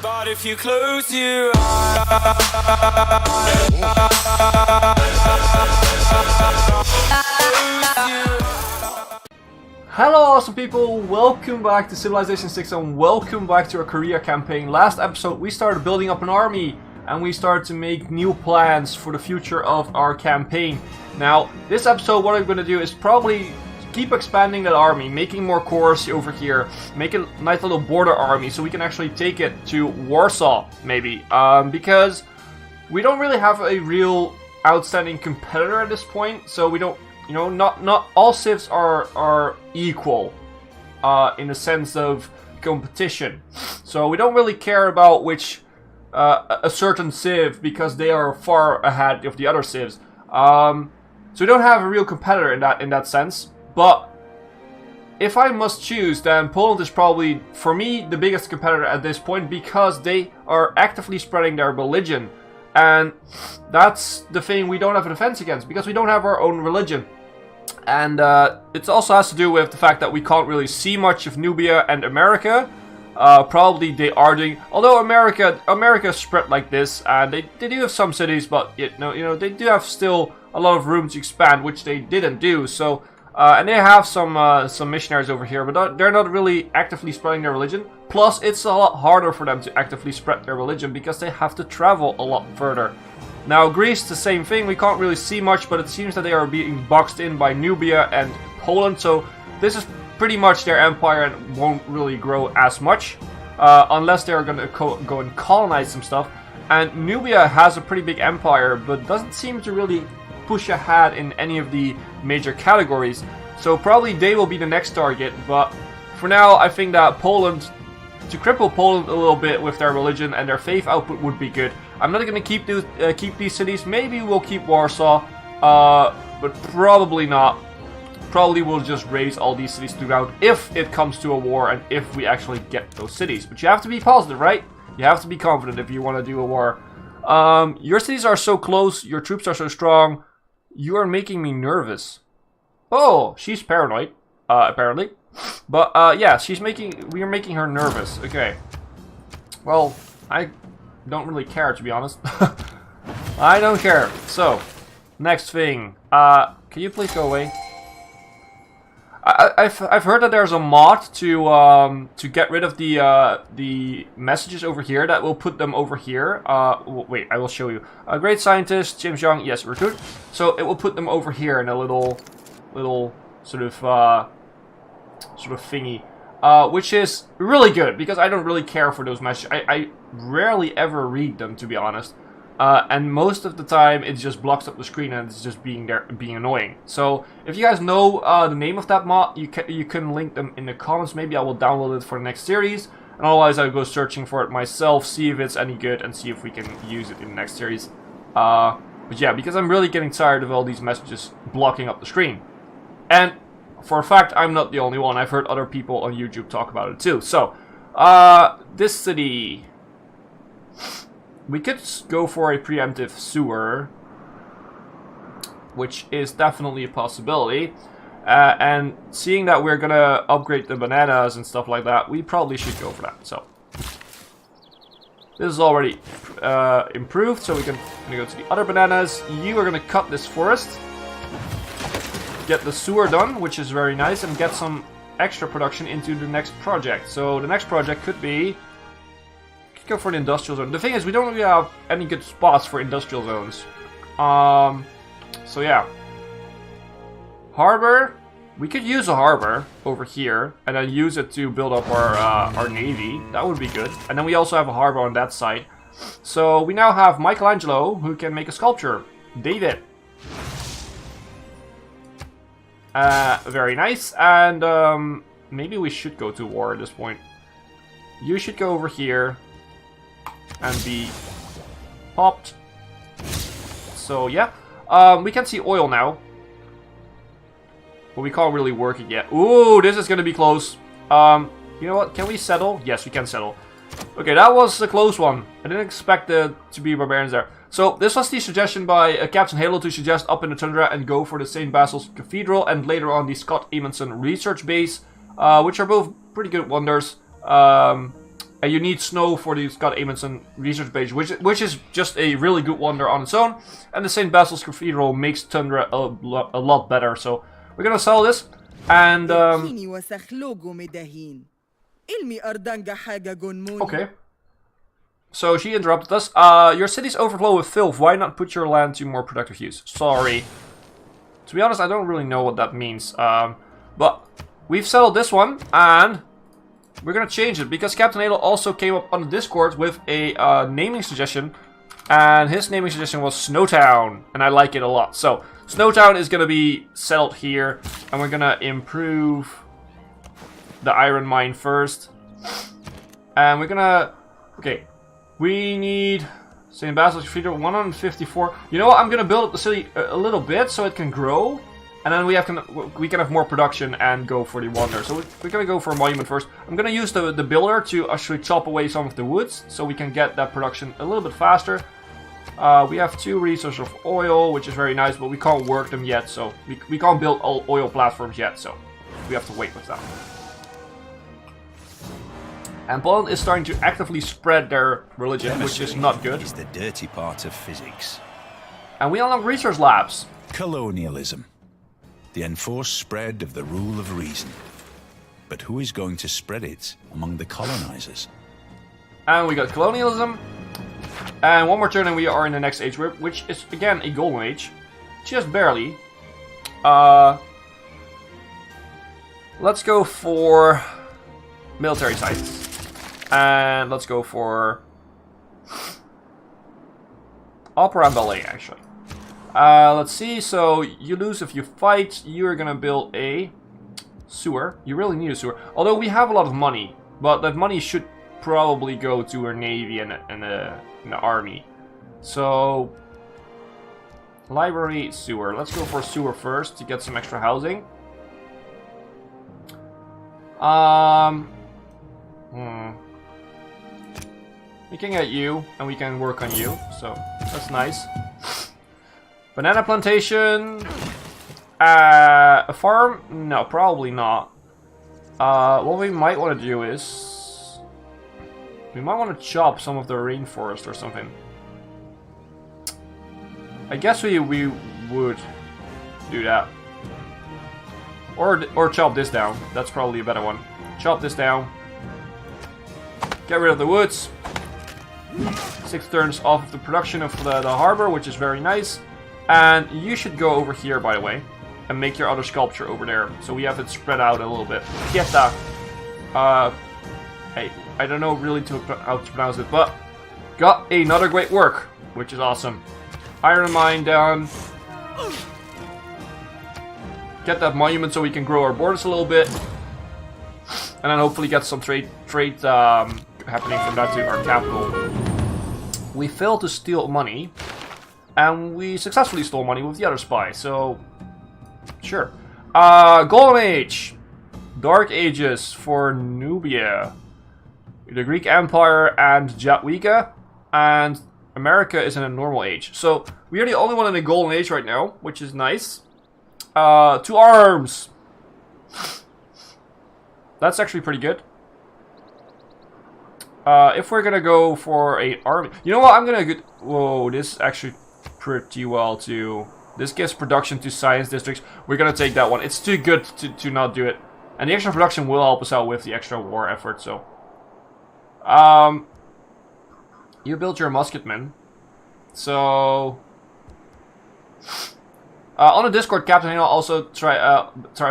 But if you close your eyes, hello awesome people, welcome back to Civilization 6 and welcome back to our Korea campaign. Last episode we started building up an army and we started to make new plans for the future of our campaign. Now this episode what I'm going to do is probably keep expanding that army, making more corps over here, make a nice little border army so we can actually take it to Warsaw maybe, because we don't really have a real outstanding competitor at this point, so we don't, you know, not all civs are equal in the sense of competition. So we don't really care about which a certain civ because they are far ahead of the other civs. So we don't have a real competitor in that sense. But if I must choose, then Poland is probably, for me, the biggest competitor at this point because they are actively spreading their religion. And that's the thing we don't have a defense against because we don't have our own religion. And it also has to do with the fact that we can't really see much of Nubia and America. Probably they are doing, although America spread like this, and they do have some cities, but you know they do have still a lot of room to expand, which they didn't do. So and they have some missionaries over here, but they're not really actively spreading their religion. Plus, it's a lot harder for them to actively spread their religion because they have to travel a lot further. Now, Greece, the same thing. We can't really see much, but it seems that they are being boxed in by Nubia and Poland. So this is pretty much their empire and won't really grow as much unless they're going to go and colonize some stuff. And Nubia has a pretty big empire, but doesn't seem to really push ahead in any of the major categories. So probably they will be the next target. But for now, I think that Poland, to cripple Poland a little bit with their religion and their faith output would be good. I'm not going to keep these cities. Maybe we'll keep Warsaw, but probably not. Probably we'll just raise all these cities throughout if it comes to a war and if we actually get those cities. But you have to be positive, right? You have to be confident if you want to do a war. Your cities are so close. Your troops are so strong. You are making me nervous. Oh, she's paranoid, apparently. But yeah, we are making her nervous. Okay. Well, I don't really care, to be honest. I don't care. So, next thing. Can you please go away? I've heard that there's a mod to get rid of the messages over here that will put them over here. Wait, I will show you. A great scientist, James Young. Yes, recruit. So it will put them over here in a little sort of thingy, which is really good because I don't really care for those messages. I rarely ever read them, to be honest. And most of the time it just blocks up the screen and it's just being annoying. So if you guys know the name of that mod, you can link them in the comments. Maybe I will download it for the next series, and otherwise I'll go searching for it myself, see if it's any good, and see if we can use it in the next series. But yeah, because I'm really getting tired of all these messages blocking up the screen. And for a fact, I'm not the only one. I've heard other people on YouTube talk about it too. So this city, we could go for a preemptive sewer, which is definitely a possibility. And seeing that we're gonna upgrade the bananas and stuff like that, we probably should go for that. So this is already improved, so we can go to the other bananas. You are gonna cut this forest, get the sewer done, which is very nice, and get some extra production into the next project. So the next project could be, go for an industrial zone. The thing is, we don't really have any good spots for industrial zones. So yeah. Harbor. We could use a harbor over here and then use it to build up our navy. That would be good. And then we also have a harbor on that side. So we now have Michelangelo, who can make a sculpture. David. Very nice. And maybe we should go to war at this point. You should go over here and be popped. So yeah, we can see oil now, but we can't really work it yet. Ooh, this is gonna be close. You know what? Can we settle? Yes, we can settle. Okay, that was a close one. I didn't expect there to be barbarians there. So this was the suggestion by Captain Halo to suggest up in the tundra and go for the St. Basil's Cathedral and later on the Scott Amundsen Research Base, which are both pretty good wonders. And you need snow for the Scott Amundsen research base, which is just a really good wonder on its own. And the St. Basil's Cathedral makes Tundra a lot better. So we're gonna sell this. And okay. So she interrupted us. Your cities overflow with filth. Why not put your land to more productive use? Sorry. To be honest, I don't really know what that means. But we've settled this one, and we're gonna change it because Captain Adel also came up on the Discord with a naming suggestion, and his naming suggestion was Snowtown, and I like it a lot. So Snowtown is gonna be settled here, and we're gonna improve the iron mine first, and we're gonna we need St. Basil's Cathedral 154. You know what? I'm gonna build up the city a little bit so it can grow. And then we can have more production and go for the wonder. So we're gonna go for a monument first. I'm gonna use the builder to actually chop away some of the woods, so we can get that production a little bit faster. We have 2 resources of oil, which is very nice, but we can't work them yet, so we can't build all oil platforms yet, so we have to wait with that. And Poland is starting to actively spread their religion, which is not good. Is the dirty part of physics. And we unlock research labs. Colonialism. The enforced spread of the rule of reason. But who is going to spread it among the colonizers? And we got colonialism. And one more turn and we are in the next age group, which is again a golden age. Just barely. Let's go for military sites. And let's go for opera and ballet, actually. Let's see, so you lose if you fight. You're gonna build a sewer. You really need a sewer. Although we have a lot of money, but that money should probably go to our navy and the army. So, library, sewer. Let's go for sewer first to get some extra housing. We can get you, and we can work on you, so that's nice. Banana plantation. A farm? No, probably not. What we might want to do is we might want to chop some of the rainforest or something. I guess we would do that. Or chop this down. That's probably a better one. Chop this down. Get rid of the woods. 6 turns off of the production of the harbor, which is very nice. And you should go over here, by the way, and make your other sculpture over there, so we have it spread out a little bit. Pieta. Hey, I don't know really how to pronounce it, but got another great work, which is awesome. Iron mine down. Get that monument so we can grow our borders a little bit, and then hopefully get some trade happening from that to our capital. We failed to steal money, and we successfully stole money with the other spy, so sure. Golden Age. Dark Ages for Nubia. The Greek Empire and Jadwiga, and America is in a normal age. So we are the only one in the Golden Age right now, which is nice. 2 arms. That's actually pretty good. If we're gonna go for a army, you know what? I'm gonna get. Whoa, this is actually pretty well too. This gives production to science districts. We're gonna take that one. It's too good to not do it, and the extra production will help us out with the extra war effort. So, you built your musketmen. So, on the Discord, Captain Hino also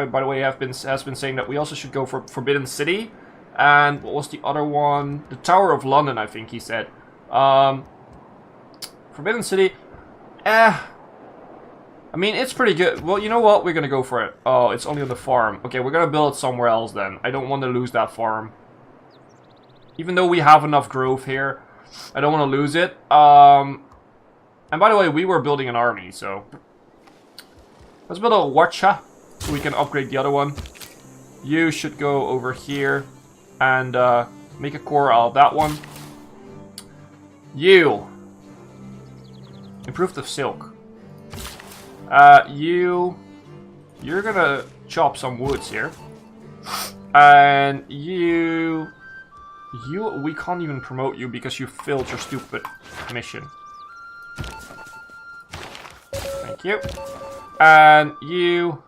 by the way, has been saying that we also should go for Forbidden City. And what was the other one? The Tower of London, I think he said. Forbidden City. I mean, it's pretty good. Well, you know what? We're gonna go for it. Oh, it's only on the farm. Okay, we're gonna build it somewhere else then. I don't want to lose that farm. Even though we have enough growth here, I don't want to lose it. And by the way, we were building an army, so let's build a Watcha so we can upgrade the other one. You should go over here and make a core out of that one. You improve the silk. You're gonna chop some woods here, and you we can't even promote you because you failed your stupid mission. Thank you. And you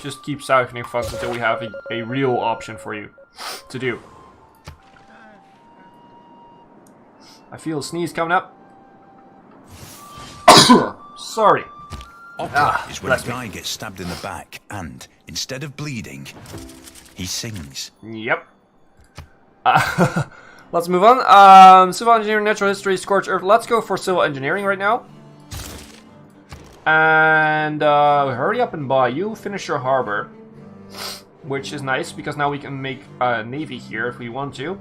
just keep siphoning funds until we have a real option for you to do. I feel a sneeze coming up. Sorry. Opera is when a guy gets stabbed in the back and, instead of bleeding, he sings. Yep. Let's move on. Civil engineering, natural history, scorched earth. Let's go for civil engineering right now. And hurry up and buy. You finish your harbor, which is nice because now we can make a navy here if we want to.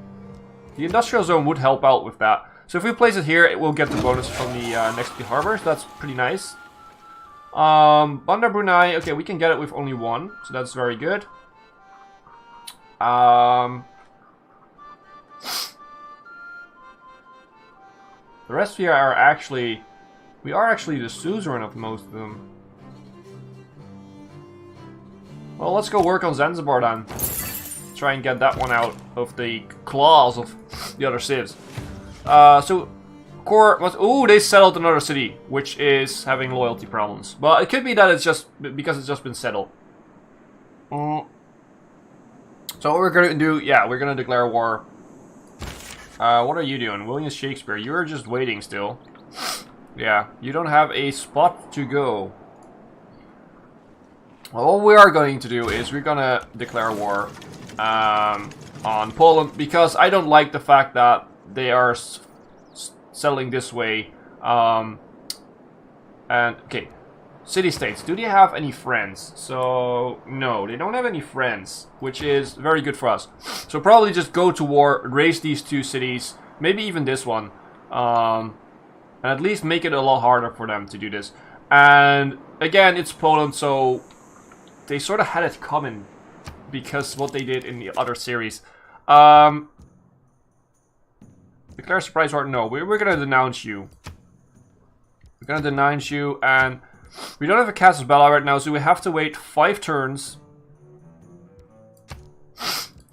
The industrial zone would help out with that. So if we place it here, it will get the bonus from the next to the harbor. So that's pretty nice. Bandar Brunei. Okay, we can get it with only one, so that's very good. The rest here are actually... We are actually the suzerain of most of them. Well, let's go work on Zanzibar then. Try and get that one out of the claws of the other civs. So, core... Ooh, they settled another city, which is having loyalty problems. But it could be that it's just because it's just been settled. So what we're gonna do... Yeah, we're gonna declare war. What are you doing? William Shakespeare, you're just waiting still. Yeah, you don't have a spot to go. Well, what we are going to do is we're gonna declare war on Poland because I don't like the fact that they are settling this way. And okay, city-states. Do they have any friends? So no, they don't have any friends, which is very good for us. So probably just go to war, raise these two cities, maybe even this one. And at least make it a lot harder for them to do this. And again, it's Poland, so they sort of had it coming because what they did in the other series. Declare surprise war? No, we're gonna denounce you. We're gonna denounce you, and we don't have a casus belli right now, so we have to wait 5 turns.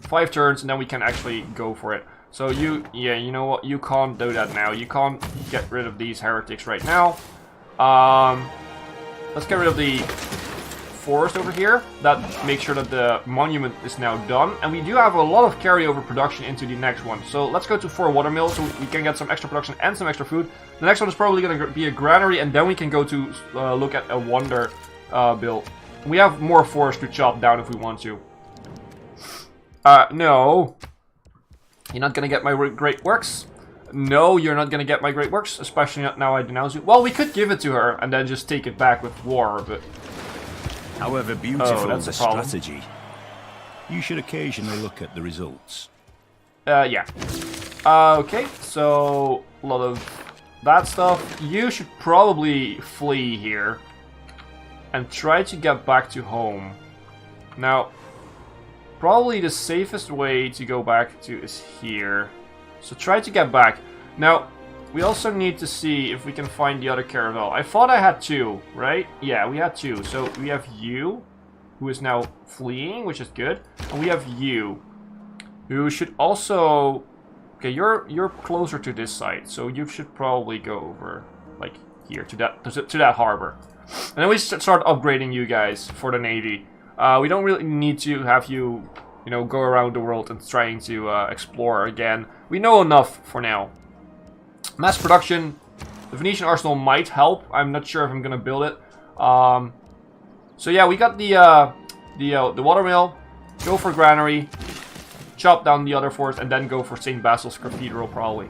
5 turns, and then we can actually go for it. So you know what, you can't do that now. You can't get rid of these heretics right now. Let's get rid of the forest over here. That makes sure that the monument is now done. And we do have a lot of carryover production into the next one. So let's go to 4 watermills so we can get some extra production and some extra food. The next one is probably going to be a granary, and then we can go to look at a wonder build. We have more forest to chop down if we want to. No. You're not gonna get my great works. No, you're not gonna get my great works, especially not now I denounce you. Well, we could give it to her and then just take it back with war, but... However beautiful that's the a problem. strategy, you should occasionally look at the results. Yeah. Okay, so a lot of that stuff. You should probably flee here and try to get back to home. Now... Probably the safest way to go back to is here. So try to get back. Now, we also need to see if we can find the other caravel. I thought I had 2, right? Yeah, we had 2. So we have you, who is now fleeing, which is good. And we have you, who should also... Okay, you're closer to this side, so you should probably go over, like, here, to that harbor. And then we start upgrading you guys for the navy. We don't really need to have you, go around the world and trying to explore again. We know enough for now. Mass production. The Venetian arsenal might help. I'm not sure if I'm gonna build it. So yeah, we got the watermill. Go for granary. Chop down the other forts and then go for St. Basil's Cathedral probably.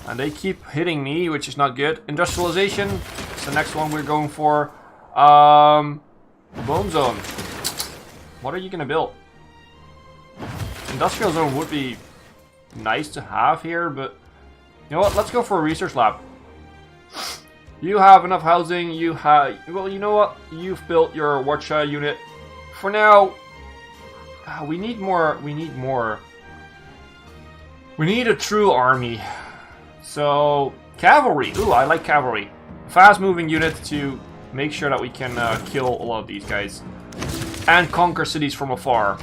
And they keep hitting me, which is not good. Industrialization is the next one we're going for. Bone zone. What are you gonna build? Industrial zone would be nice to have here, but you know what? Let's go for a research lab. You have enough housing. You have. Well, you know what? You've built your Watcha unit. For now, we need more. We need more. We need a true army. So, cavalry. Ooh, I like cavalry. Fast-moving unit to make sure that we can kill a lot of these guys. and conquer cities from afar.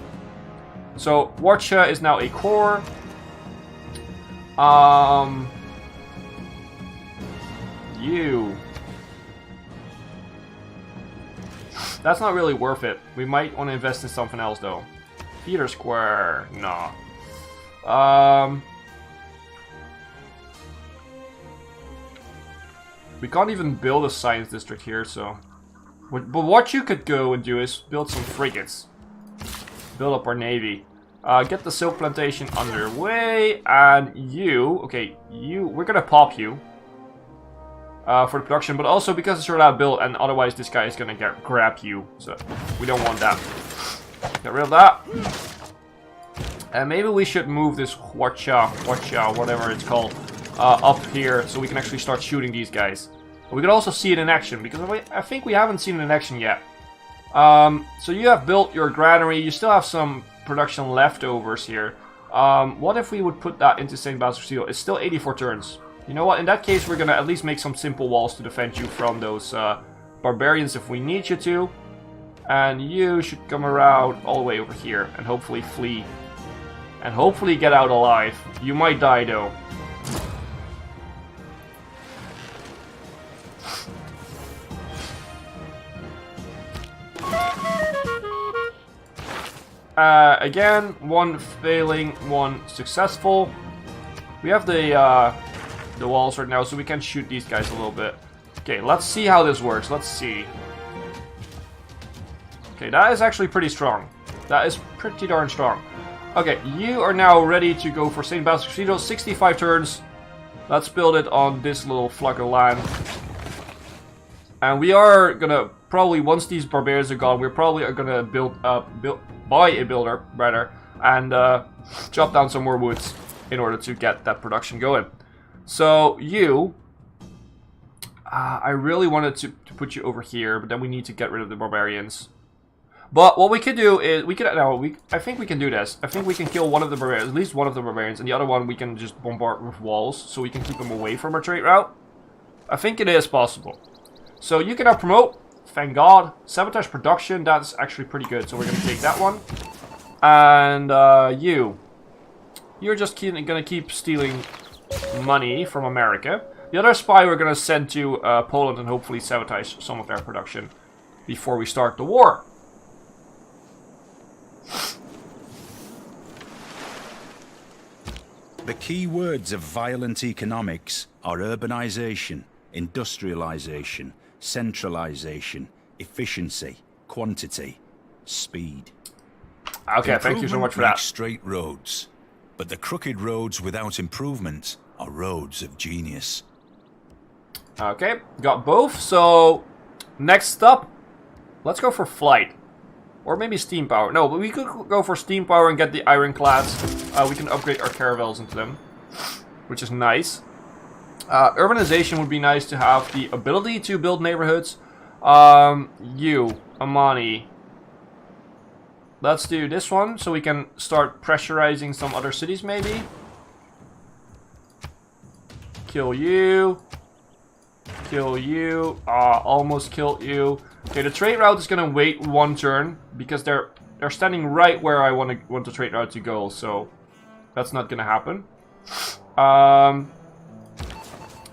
So Warcha is now a core. You. That's not really worth it. We might want to invest in something else though. Peter Square. Nah. We can't even build a science district here, so... But what you could go and do is build some frigates. Build up our navy. Get the silk plantation underway, and you... Okay, you... We're gonna pop you. For the production, but also because it's your lab build, and otherwise this guy is gonna grab you. So, we don't want that. Get rid of that. And maybe we should move this Warcha, whatever it's called, up here, so we can actually start shooting these guys. We could also see it in action, because I think we haven't seen it in action yet. So you have built your granary, you still have some production leftovers here. What if we would put that into St. Basil's Steel? It's still 84 turns. You know what, in that case we're gonna at least make some simple walls to defend you from those barbarians if we need you to. And you should come around all the way over here and hopefully flee. And hopefully get out alive. You might die though. Again, one failing, one successful. We have the walls right now, so we can shoot these guys a little bit. Okay, let's see how this works. Let's see. Okay, that is actually pretty strong. That is pretty darn strong. Okay, you are now ready to go for St. Basil's Cathedral. 65 turns. Let's build it on this little flag of land. And we are gonna probably, once these barbarians are gone, we're probably gonna buy a builder, rather, and chop down some more woods in order to get that production going. So you, I really wanted to put you over here, but then we need to get rid of the barbarians. But what we could do is I think we can do this. I think we can kill one of the barbarians, at least one of the barbarians, and the other one we can just bombard with walls, so we can keep them away from our trade route. I think it is possible. So you can now promote. Thank God. Sabotage production, that's actually pretty good. So we're going to take that one. And you're just going to keep stealing money from America. The other spy we're going to send to Poland and hopefully sabotage some of their production before we start the war. The key words of violent economics are urbanization, industrialization, centralization, efficiency, quantity, speed. Okay, thank you so much for that. Straight roads, but the crooked roads without improvement are roads of genius. Okay, got both. So next up, let's go for flight. Or maybe steam power. No, but we could go for steam power and get the ironclads. We can upgrade our caravels into them, which is nice. Urbanization would be nice to have the ability to build neighborhoods. You, Amani. Let's do this one so we can start pressurizing some other cities maybe. Kill you. Kill you. Almost killed you. Okay, the trade route is gonna wait one turn because they're standing right where I want the trade route to go, so that's not gonna happen.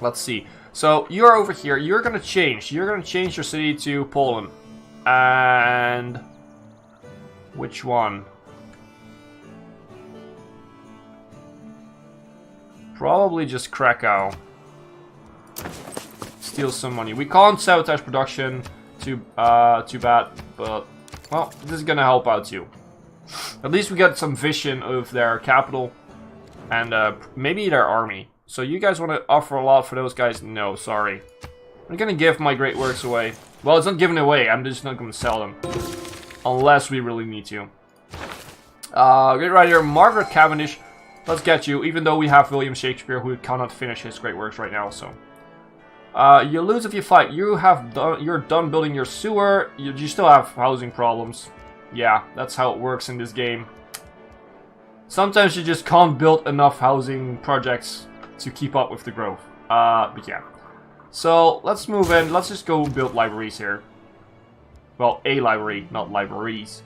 Let's see. So you're over here. You're gonna change. You're gonna change your city to Poland. And which one? Probably just Krakow. Steal some money. We can't sabotage production. Too bad, but well, this is gonna help out too. At least we got some vision of their capital and maybe their army. So you guys want to offer a lot for those guys? No, sorry. I'm gonna give my great works away. Well, it's not giving away. I'm just not gonna sell them unless we really need to. Great writer Margaret Cavendish. Let's get you. Even though we have William Shakespeare, who cannot finish his great works right now, so. You lose if you fight. You're done building your sewer. You still have housing problems. Yeah, that's how it works in this game. Sometimes you just can't build enough housing projects to keep up with the growth. But yeah. So let's move in. Let's just go build libraries here. Well, a library, not libraries.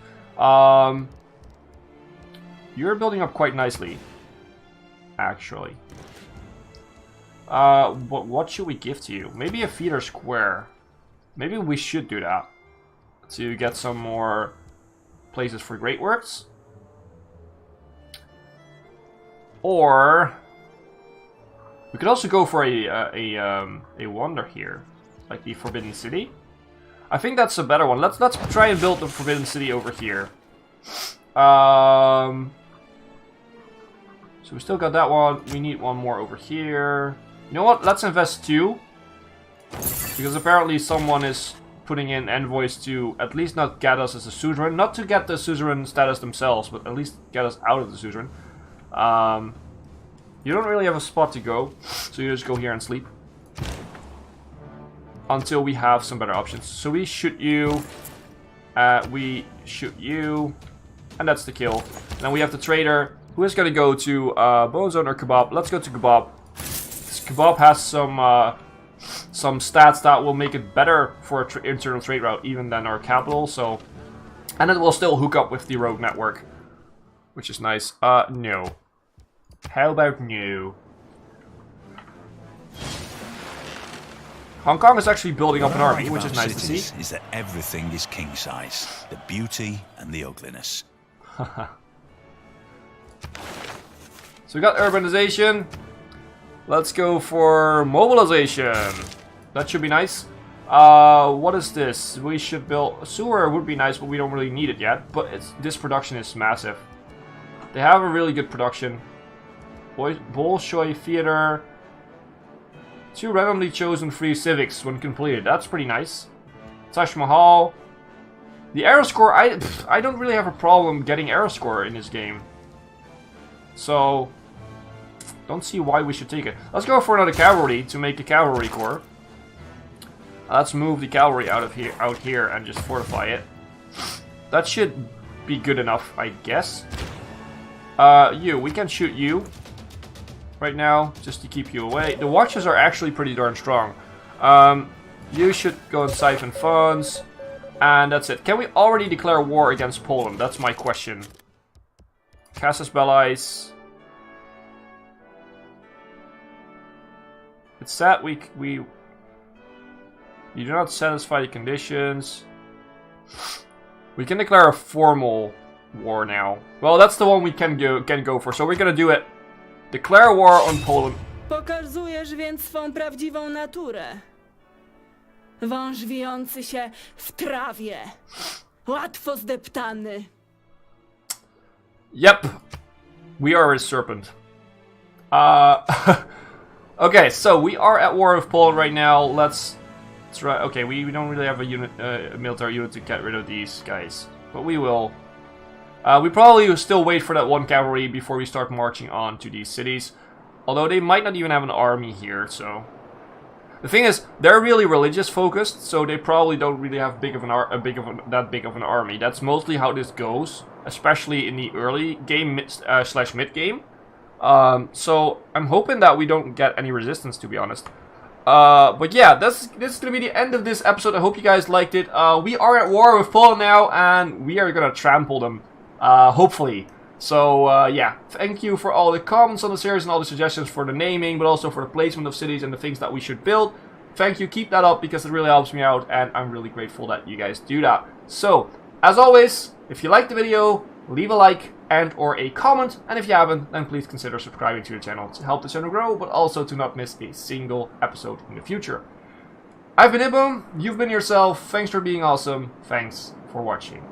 You're building up quite nicely, actually. What should we give to you? Maybe a feeder square. Maybe we should do that to get some more places for great works. Or we could also go for a wonder here, like the Forbidden City. I think that's a better one. Let's try and build the Forbidden City over here. So we still got that one. We need one more over here. You know what? Let's invest 2. Because apparently someone is putting in envoys to at least not get us as a suzerain. Not to get the suzerain status themselves, but at least get us out of the suzerain. You don't really have a spot to go, so you just go here and sleep. Until we have some better options. So we shoot you. We shoot you. And that's the kill. And then we have the trader, who is going to go to Bone Zone or Kebab. Let's go to Kebab. Kebab has some stats that will make it better for an internal trade route even than our capital. So, and it will still hook up with the road network, which is nice. No. How about no? Hong Kong is actually building up an army, which is nice to see. Is that everything is king size, the beauty and the ugliness. So we got urbanization. Let's go for mobilization. That should be nice. What is this? We should build a sewer. Would be nice, but we don't really need it yet. But this production is massive. They have a really good production. Bolshoi Theater. 2 randomly chosen free civics when completed. That's pretty nice. Taj Mahal. The arrow score, I don't really have a problem getting arrow score in this game. So, don't see why we should take it. Let's go for another cavalry to make a cavalry corps. Let's move the cavalry out here and just fortify it. That should be good enough, I guess. We can shoot you right now, just to keep you away. The watches are actually pretty darn strong. You should go and siphon funds. And that's it. Can we already declare war against Poland? That's my question. Casus Belli. It's sad you do not satisfy the conditions. We can declare a formal war now. Well, that's the one we can go for. So we're gonna do it. Declare war on Poland. Pokazujesz więc swą prawdziwą naturę. Wąż wijący się w trawie. Łatwo zdeptany. Yep. We are a serpent. Okay, so we are at war with Poland right now. Let's try. Okay, we don't really have a military unit to get rid of these guys, but we will. We probably will still wait for that 1 cavalry before we start marching on to these cities. Although they might not even have an army here, so... The thing is, they're really religious focused, so they probably don't really have that big of an army. That's mostly how this goes, especially in the early game slash mid game. So I'm hoping that we don't get any resistance, to be honest. But yeah, this is gonna be the end of this episode. I hope you guys liked it. We are at war with Poland now, and we are gonna trample them, hopefully. So yeah, thank you for all the comments on the series and all the suggestions for the naming, but also for the placement of cities and the things that we should build. Thank you, keep that up because it really helps me out, and I'm really grateful that you guys do that. So, as always, if you liked the video, leave a like and or a comment, and if you haven't, then please consider subscribing to the channel to help the channel grow, but also to not miss a single episode in the future. I've been Hipbone, you've been yourself, thanks for being awesome, thanks for watching.